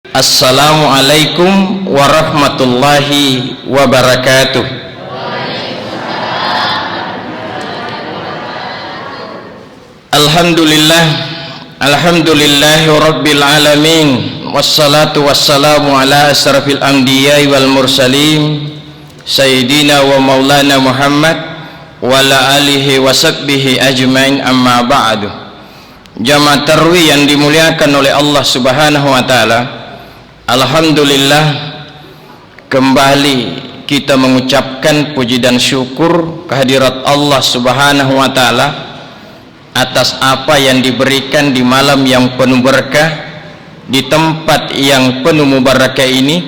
Assalamualaikum warahmatullahi wabarakatuh. Alhamdulillah, alhamdulillahi rabbil alamin, wassalatu wassalamu ala asrafil anbiya'i wal mursalin, sayyidina wa maulana Muhammad wa ala alihi wa sahbihi ajmain, amma ba'du. Jamaah tarwih yang dimuliakan oleh Allah Subhanahu wa taala, alhamdulillah kembali kita mengucapkan puji dan syukur kehadirat Allah Subhanahu wa taala atas apa yang diberikan di malam yang penuh berkah, di tempat yang penuh mubarakah ini.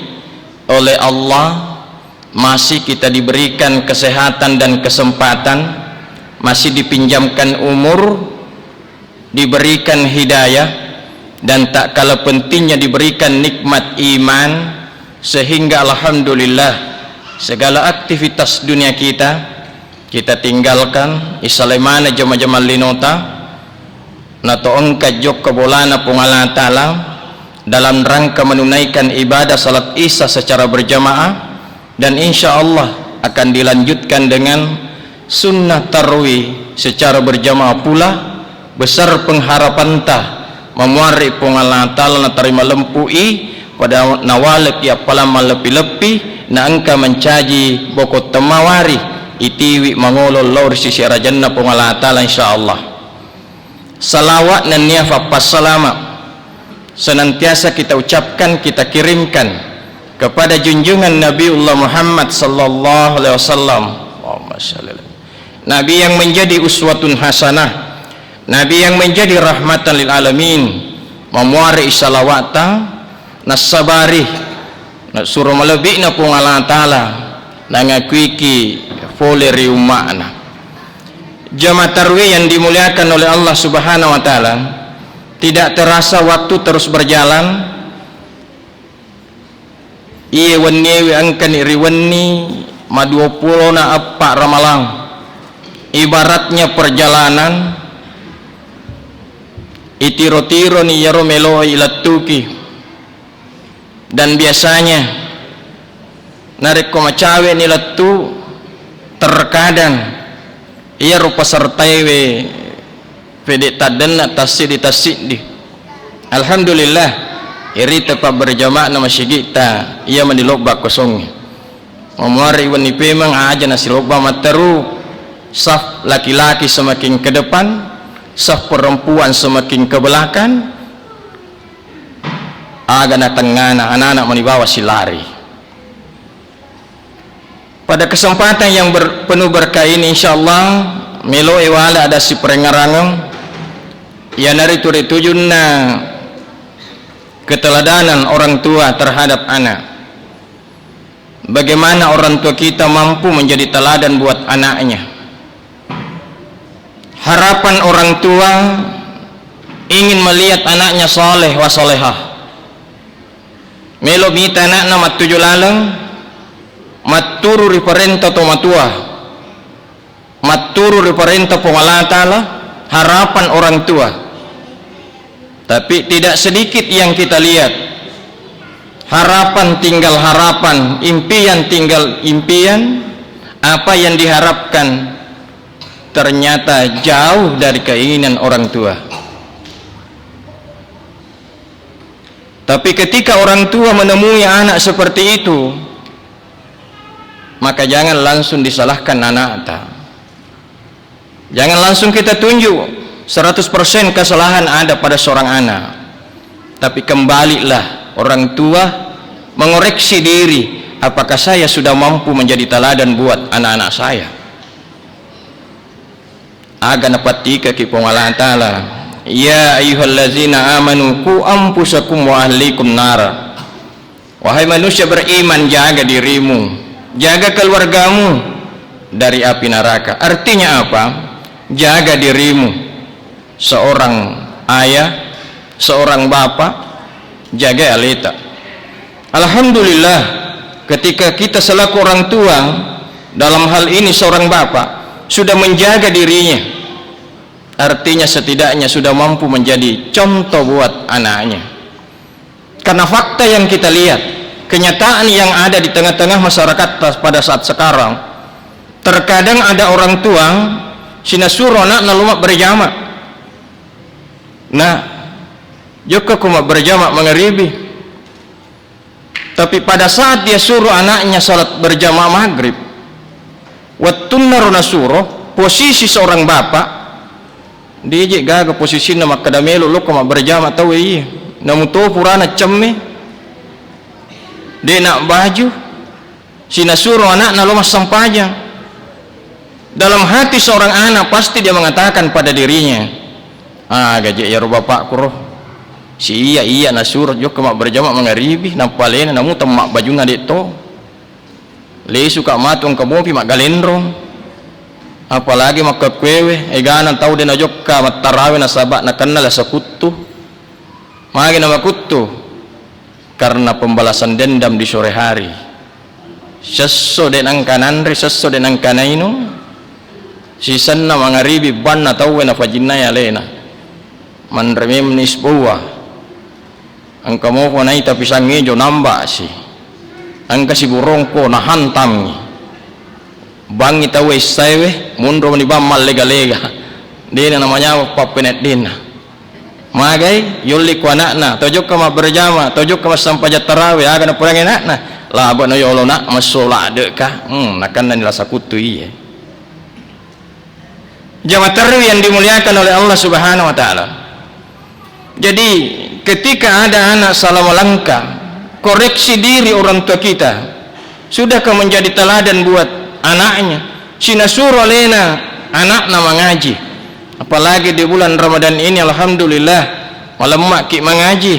Oleh Allah masih kita diberikan kesehatan dan kesempatan, masih dipinjamkan umur, diberikan hidayah, dan tak kalah pentingnya diberikan nikmat iman, sehingga alhamdulillah segala aktivitas dunia kita tinggalkan isalemana jama-jama linota nato engka jok kebolana pungala ta'ala dalam rangka menunaikan ibadah salat isya secara berjamaah, dan insya Allah akan dilanjutkan dengan sunnah tarwih secara berjamaah pula. Besar pengharapan tah memuari pungala ta'ala na terima lempui pada nawalek ya palama lepi-lepi na engka mencaji bokot temawari itiwi mangolol lor sisi rajanna pungala ta'ala insyaallah. Salawat dan niafa passalama senantiasa kita ucapkan, kita kirimkan kepada junjungan Nabiullah Muhammad sallallahu alaihi wasallam, Nabi yang menjadi uswatun hasanah, Nabi yang menjadi rahmatan lil alamin, memuari salawata nasabari suruh melebih na pungala ta'ala nangakuiki foleri umakna. Jamaah tarwih yang dimuliakan oleh Allah Subhanahu wa taala, tidak terasa waktu terus berjalan. Iye wenni angkan iriwenni ma 20 na apa ramalang, ibaratnya perjalanan itiro-tiro ni yaro melo ilatuki. Dan biasanya narik komacawe ni latu terkadang ia rupa sertai we pede taden atasi di. Alhamdulillah iri tepat berjamaah nama syigita ia menilobak kosong memuari wani pemang aja nasi loba materu, saf laki-laki semakin ke depan, saf perempuan semakin ke belakang, agana tengana anak-anak menibawa silari. Pada kesempatan yang penuh berkah ini insyaallah melo ewala ada si perengarangeng ya nari turitujunna keteladanan orang tua terhadap anak. Bagaimana orang tua kita mampu menjadi teladan buat anaknya. Harapan orang tua ingin melihat anaknya soleh wa solehah. Melo mita anakna matuju laleng maturu riparenta to matua, maturu riparenta pungala ta'ala, harapan orang tua. Tapi tidak sedikit yang kita lihat, harapan tinggal harapan, impian tinggal impian, apa yang diharapkan ternyata jauh dari keinginan orang tua. Tapi ketika orang tua menemui anak seperti itu, maka jangan langsung disalahkan anak. Jangan langsung kita tunjuk 100% kesalahan ada pada seorang anak. Tapi kembalilah orang tua mengoreksi diri, apakah saya sudah mampu menjadi teladan buat anak-anak saya. Aga napatika ki pungala ta'ala, ya ayyuhallazina amanu qu anfusakum wa ahlikum nar. Wahai manusia beriman, jaga dirimu, jaga keluargamu dari api neraka. Artinya apa? Jaga dirimu, seorang ayah, seorang bapak, jaga alita. Alhamdulillah ketika kita selaku orang tua, dalam hal ini seorang bapak, sudah menjaga dirinya, artinya setidaknya sudah mampu menjadi contoh buat anaknya. karena fakta yang kita lihat, kenyataan yang ada di tengah-tengah masyarakat pada saat sekarang, terkadang ada orang tua sinasuro anak nalumak berjamaah. Nah, jika kuma berjamaah mengeribi, tapi pada saat dia suruh anaknya salat berjamaah maghrib, wattun naruna suruh, posisi seorang bapak dia gaga posisi nama kadamelo lo kuma berjamaah tahu iya, namun to purana cemme dia nak baju sinasuro anak na lomas sampajang. Dalam hati seorang anak pasti dia mengatakan pada dirinya, gaji ya bapak kuroh si iya nasuruh jok kemak berjamaah mengaribi nampalena namu temak baju ngadik to le suka matung kemopi mak galendrong, apalagi mak kekwewe eganan tahu dia najok ka matarawe na sabak na kenal sa kuttu magi nama kuttu karena pembalasan dendam di sore hari. Sesso den angkananri sesso den angkanaino sisanna mangaribi banna tawe na fajinna ya lena manremem nisbuwa angka mo ko nai tapi sangejo namba si angka si burongko na hantam bangi tawe sawe munro ni bamal lega-lega dina namanya papenet dina magai yulli ko anakna tojok ka berjama tojok ka sampaja tarawih aga na purang anakna laba no yolo nak masola de ka nakan nila sakutu iya. Jamaah tarawih yang dimuliakan oleh Allah Subhanahu wa taala. Jadi ketika ada anak salah melangkah, koreksi diri orang tua kita. Sudahkah menjadi teladan buat anaknya? Sinasuro lena anak nama ngaji. Apalagi di bulan Ramadan ini alhamdulillah malam maki mengaji.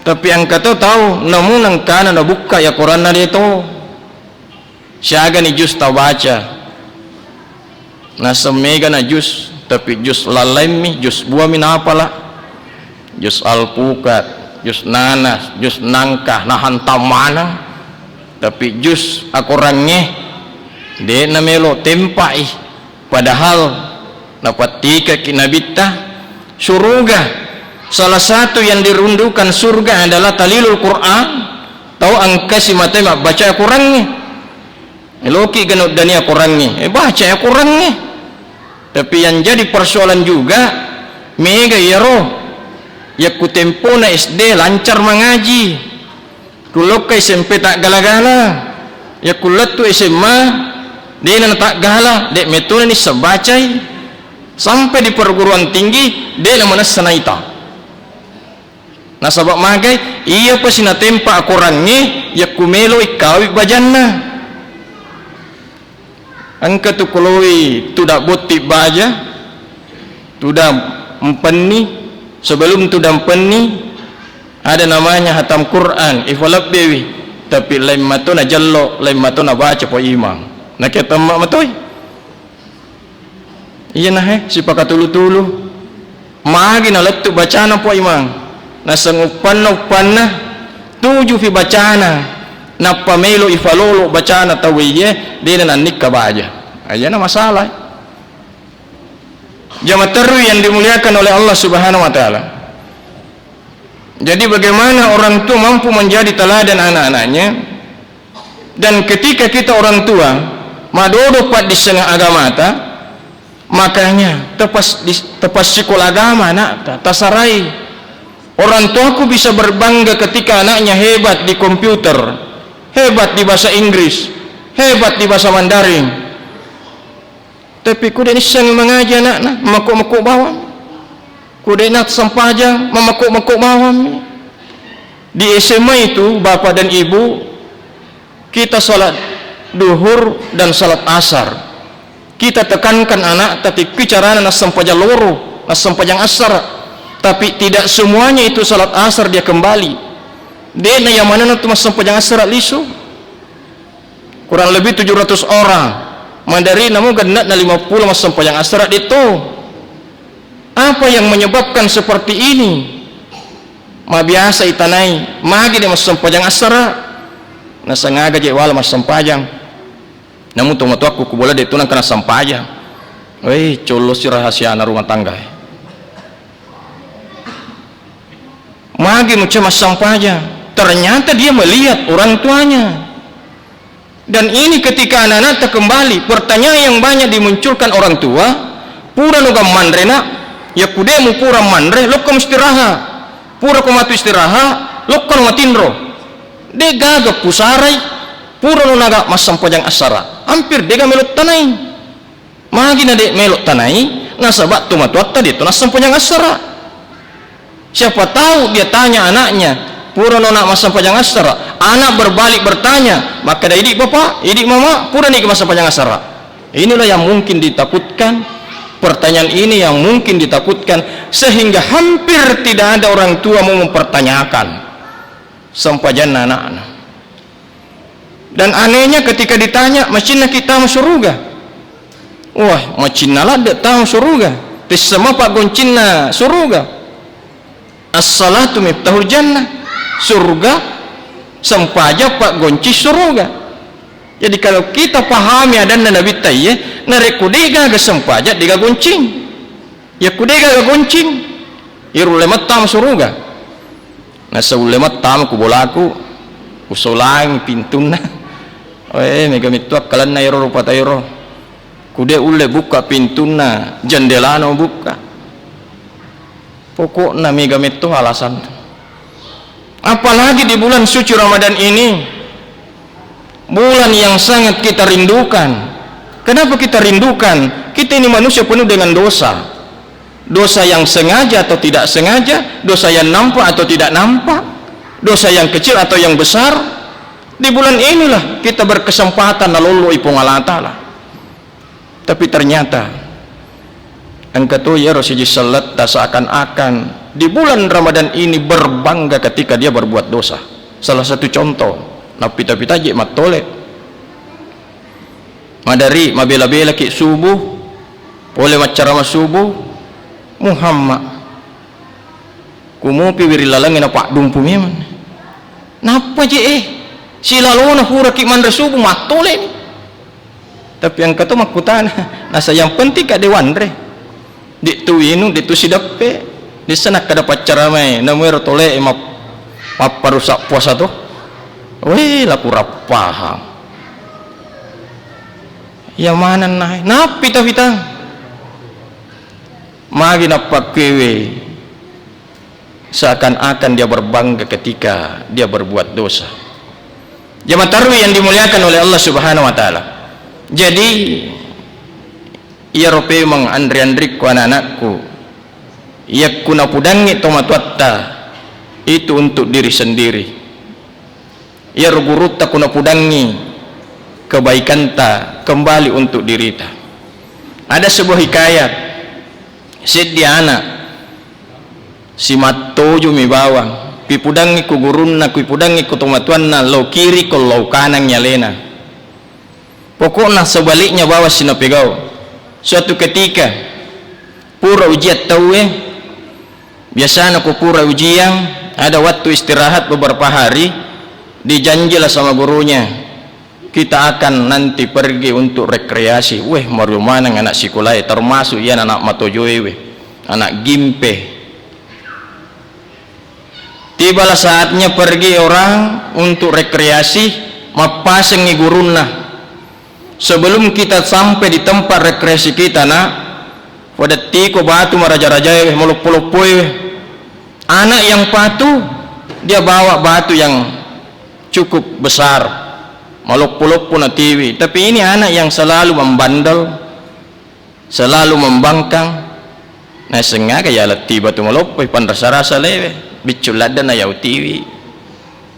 Tapi yang kata tahu namun ang kana na buka ya Quran na dito. Siaga ni jus tahu baca. Nasa mega na jus tapi jus lalemi jus buah minapala jus alpukat jus nanas jus nangkah nahan tamana tapi jus akurangnya de namelo tempai padahal napatika kinabita surga. Salah satu yang dirundukan surga adalah talilul Quran, tahu angka si matema baca Qurannya eloki ganut dania Qurannya baca ya Qurannya. Tapi yang jadi persoalan juga mega yaro ya kutempona SD lancar mengaji kulok ke SMP tak gala-gala ya kulat tu SMA dia tak gala dek metode ni sebacai sampai di perguruan tinggi dia namanya senaita nah sabab magai iya pasina tempa akurangnya ya kumelo ikawi bajanna angka tu koloi tidak botik baja tidak empeni sebelum tu dampeni ada namanya hatam Quran ifalab bewi tapi lain matuna jallo lain matuna baca po imam nak kita mak matoi iya nah si pakatulu-tulu magi na letu bacana po imam na sangupan na tuju fi bacana na pamelo ifalolo bacana tawiye dia na nikah baja aja na masalah. Jamaah tarawih yang dimuliakan oleh Allah Subhanahu wa taala. Jadi bagaimana orang tua mampu menjadi teladan anak-anaknya, dan ketika kita orang tua madodo pat di setengah agama ta makanya tepas sekolah agama anak tasarai orang tuaku bisa berbangga ketika anaknya hebat di komputer, hebat di bahasa Inggris, hebat di bahasa Mandarin. Tapi kuda ni sang mengaji anak memakuk-makuk bawang. Kuda nak sampajang memakuk-makuk bawang. Di SMA itu bapak dan ibu kita salat duhur dan salat asar. Kita tekankan anak tapi bicara nak sampajang loro, nak sampajang asar. Tapi tidak semuanya itu salat asar dia kembali. Dia yang mana nak mas sampajang asar lisu. Kurang lebih 700 orang. Mandarin namun gendak na 50 mas sampajang asar itu. Apa yang menyebabkan seperti ini? Ma biasa itanai magi di mas sampajang asara na sangaga je wala mas sampajang namun tu aku kubola de tunang kana sampajang colos si rahasia na rumah tangga magi macam sampaja, ternyata dia melihat orang tuanya. Dan ini ketika anak-anak kembali, pertanyaan yang banyak dimunculkan orang tua, pura nugam mandrena, ya kudemu pura mandre, lokam istirahat, pura komatu istirahat, lokam matindro, de gagap pusarai, pura nunaga masampajang asara, hampir dega melot tanai, magi na de melot tanai, nasabat tu matuatta dia tu nasampajang asara. Siapa tahu dia tanya anaknya, pura nona masampajang asara, anak berbalik bertanya, maka dah idik bapak, idik mama, pura ni ke masampajang asara. Inilah yang mungkin ditakutkan, pertanyaan ini yang mungkin ditakutkan, sehingga hampir tidak ada orang tua mau mempertanyakan sampajan anak-anak. Dan anehnya ketika ditanya, macina kita masuk surga, wah macina lah dia tahu surga, tisama pak goncina surga. As-salatu miftahul jannah, surga sampaja pak gonci surga. Jadi kalau kita pahami ada Nabi Tayyib, narek kudega ga sampaja diga goncing, ya kudega ga goncing, irulemat tam surga. Nasa ulemat tam ku bolaku, usolang pintuna, megamit tuak kalan na iro rupa tayo, kude ule buka pintuna, jandelano buka. Pokok nami gamit itu alasan. Apalagi di bulan suci Ramadan ini, bulan yang sangat kita rindukan. Kenapa kita rindukan? Kita ini manusia penuh dengan dosa, dosa yang sengaja atau tidak sengaja, dosa yang nampak atau tidak nampak, dosa yang kecil atau yang besar. Di bulan inilah kita berkesempatan nalulu ipung Allah Ta'ala. Tapi ternyata engkau ya Rasulullah salat seakan-akan di bulan Ramadan ini berbangga ketika dia berbuat dosa. Salah satu contoh, napi-tapi taji matole madari mabela-bela ki subuh, boleh macarama subuh, Muhammad kumupi wirilalangin na pak dumpu memang. Napa je silalona hura ki mandra subuh matole ni. Tapi yang kata makutana, nasa yang penting ka dewandre. Di tu inu di tu sidape di sana kada pacara mai namero tole map parusak puasa tu, weh lah kurang paham yang mana naik napi tavita magi napak kewe seakan-akan dia berbangga ketika dia berbuat dosa. Jamaah tarawih yang dimuliakan oleh Allah Subhanahu wa taala. Jadi ia rope mang andri-andri ku anak-anakku, ia kuna pudangi tomatuatta itu untuk diri sendiri, ia rugurutta kuna pudangi kebaikan ta kembali untuk diri ta. Ada sebuah hikayat sedia anak si matojo mi bawang pipudangi ku gurunna pipudangi ku tomatuanna lo kiri ko lo kanan nyalena, pokoknya sebaliknya bawa sinapegau. Suatu ketika pura ujian tahu biasanya aku pura ujian ada waktu istirahat beberapa hari, dijanjilah sama gurunya kita akan nanti pergi untuk rekreasi. Weh maru mana anak sekolah termasuk ya anak matojoe anak gimpe. Tibalah saatnya pergi orang untuk rekreasi, mapasengi guruna. Sebelum kita sampai di tempat rekreasi kita nak pada tiko batu maraja-raja melupul-lupul anak yang patuh dia bawa batu yang cukup besar melupul-lupul na tiwi. Tapi ini anak yang selalu membandel, selalu membangkang, na sengaja ya leti batu melupul pandrasa-rasa lewe biculada na yaw tiwi.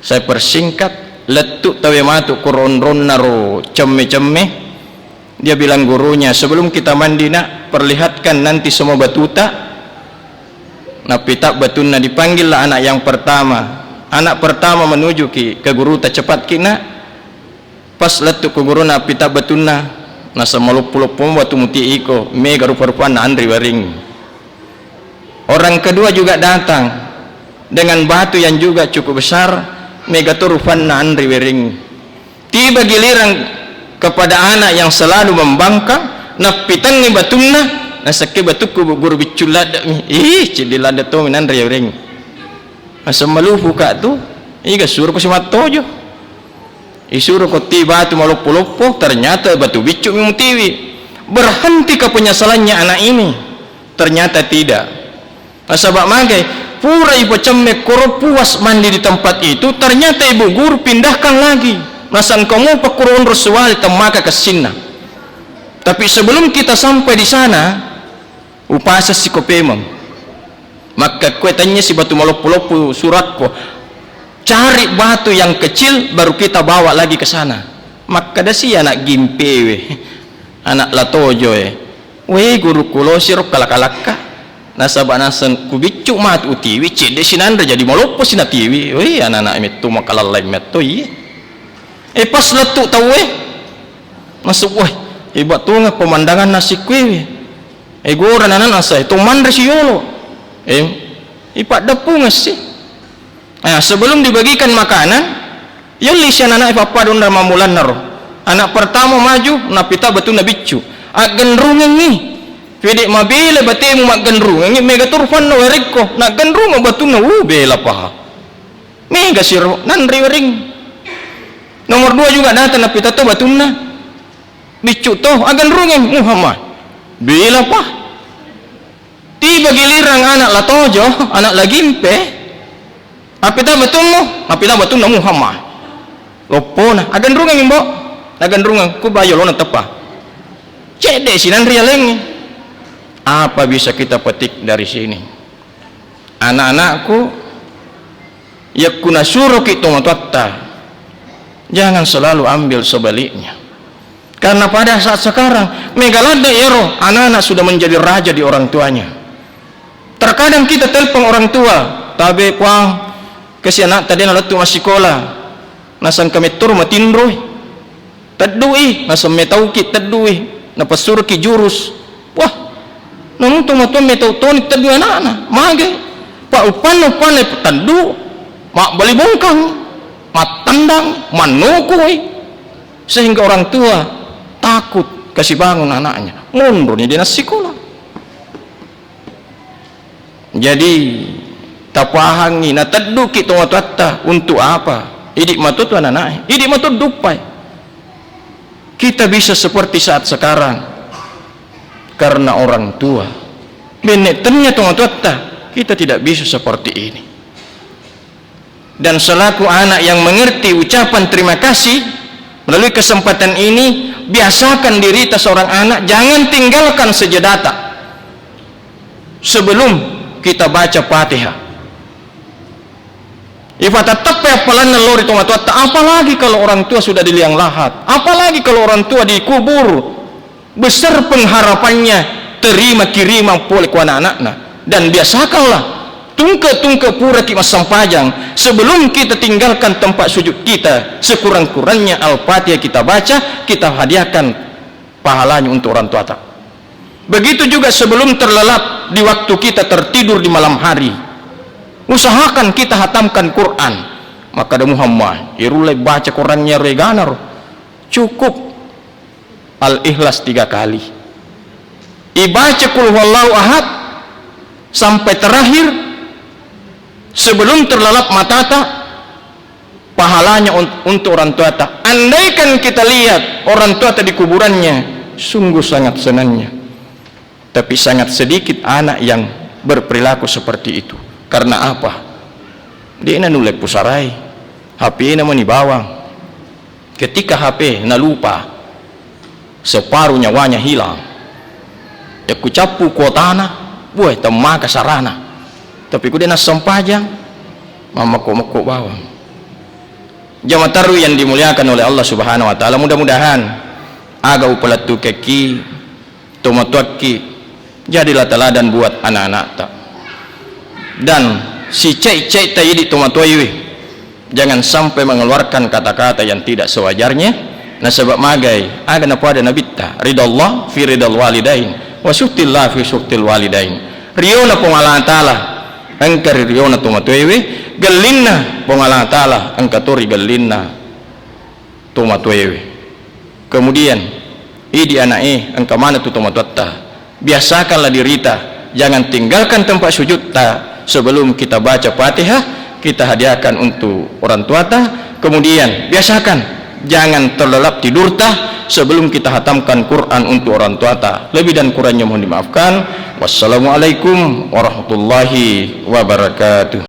Saya persingkat letuk tawe matu kuron-ron naro cemme-cemme. Dia bilang gurunya, sebelum kita mandi nak perlihatkan nanti semua batuta. Napita batuna dipanggillah anak yang pertama. Anak pertama menuju ke guru ta cepat kina. Pas letuk ke guru napita batuna nasa malup-lup batu muti iko mega rupa-rupa na andri waring. Orang kedua juga datang dengan batu yang juga cukup besar mega turufan na andri waring. Tiba giliran kepada anak yang selalu membangkang napitangi batuna nasake batuku guru biculada cidilada to minandri waring. masa maluhu ka tu iga suruh ko si matojo isuruh ko ti batu malupo-lupo, ternyata batu bicu memang tiwi. Berhenti ke penyesalannya anak ini? Ternyata tidak. Asabak magai pura ibu cemek koro puas mandi di tempat itu, ternyata ibu guru pindahkan lagi nasan kamu pakurun rasual temaka ke sina. Tapi sebelum kita sampai di sana upasa si kopemang, maka kue tanya si batu malupo-lupo suratku, cari batu yang kecil baru kita bawa lagi ke sana. Maka dasi anak gimpe anak latojo we guru kulo sirok kalak-kalaka nasabak nasan kubicu mat utiwi cede sinandra jadi malopo sinatiwi we anak-anak metu makalalay metu pas letuk tau masuk iba tunga pemandangan nasi kue gura nanan asa itu mandre si yolo ipak depung sih. Nah, sebelum dibagikan makanan, yuli si anak papa don mamulan naro. Anak pertama maju, napita batu nabicu. Agendrungan ni, pede mabile batemu mak gendrungan ni mega turfan no eriko. Nak gendrung batu na bela paha. Mega siro nan ring. Nomor 2 juga datang napita to batu na. Bicu to agendrungan Muhammad. Bela paha. Tiba giliran anak latojo, anak lagimpe. Apita betul na Muhammad lopona agan rungang imbo agan rungang ku bayo lona tepa cede sinan rialeng. Apa bisa kita petik dari sini? Anak-anakku yakuna suruh kita matatta, jangan selalu ambil sebaliknya, karena pada saat sekarang megalada ero anak-anak sudah menjadi raja di orang tuanya. Terkadang kita telepon orang tua tabe kuang kasi anak tadi na latu masih sekolah nasan kami tur matindroy tadui nasan metauki tadui napasur ki jurus wah namun tumatun metautoni tadui anak-anak mage pa upan tadu mak bali bongkang matandang manukui sehingga orang tua takut kasih bangun anaknya mundurnya di sekolah. Jadi tapahangi na taddu kita matatta untuk apa? Idik matut anak idik matut dupai. Kita bisa seperti saat sekarang karena orang tua. Benetennya matatta kita tidak bisa seperti ini. Dan selaku anak yang mengerti ucapan terima kasih melalui kesempatan ini, biasakan diri seorang anak jangan tinggalkan sejadata sebelum kita baca Fatihah. Ifata tepe apalan nalori tong tua, apalagi kalau orang tua sudah di liang lahat, apalagi kalau orang tua dikubur, besar pengharapannya terima kiriman pole ku anak-anakna. Dan biasakanlah tungke pura ki masam pajang sebelum kita tinggalkan tempat sujud kita, sekurang-kurangnya Al-Fatihah kita baca, kita hadiahkan pahalanya untuk orang tua. Begitu juga sebelum terlelap di waktu kita tertidur di malam hari, usahakan kita hatamkan Quran. Maka ada Muhammad irulai baca Qurannya reganar cukup Al-Ikhlas 3 kali, ibaca Qul huwallahu ahad sampai terakhir sebelum terlelap matata, pahalanya untuk orang tua. Andaikan kita lihat orang tua di kuburannya, sungguh sangat senangnya, tapi sangat sedikit anak yang berperilaku seperti itu. Karena apa? Dia nulai pusarai HP naman ibawang. Ketika HP nalupa, separuh nyawanya hilang. Ya kucapu kuotana, buai temaka sarana. Tapi ku dia nasampajang, mako bawang. Jamaah taruh yang dimuliakan oleh Allah Subhanahu Wa Taala, mudah-mudahan aga upalatu keki, tomatuaki, jadilah teladan buat anak-anak tak. Dan si cek tayidi tomatoywi jangan sampai mengeluarkan kata-kata yang tidak sewajarnya. Nah sebab magai aga napa ada nabita ridallah fi ridal walidain wa syuktillah fi syuktil walidain. Riona pengalaan taala angkar riona tomatoywi gelinna pengalaan taala angkaturi gelinna tomatoywi. Kemudian idi anak angka mana tu tomatotta, biasakanlah dirita, jangan tinggalkan tempat sujud ta sebelum kita baca Fatihah, kita hadiahkan untuk orang tua ta. Kemudian biasakan jangan terlelap tidur ta sebelum kita hatamkan Quran untuk orang tua ta. Lebih dan kurangnya mohon dimaafkan. Wassalamualaikum warahmatullahi wabarakatuh.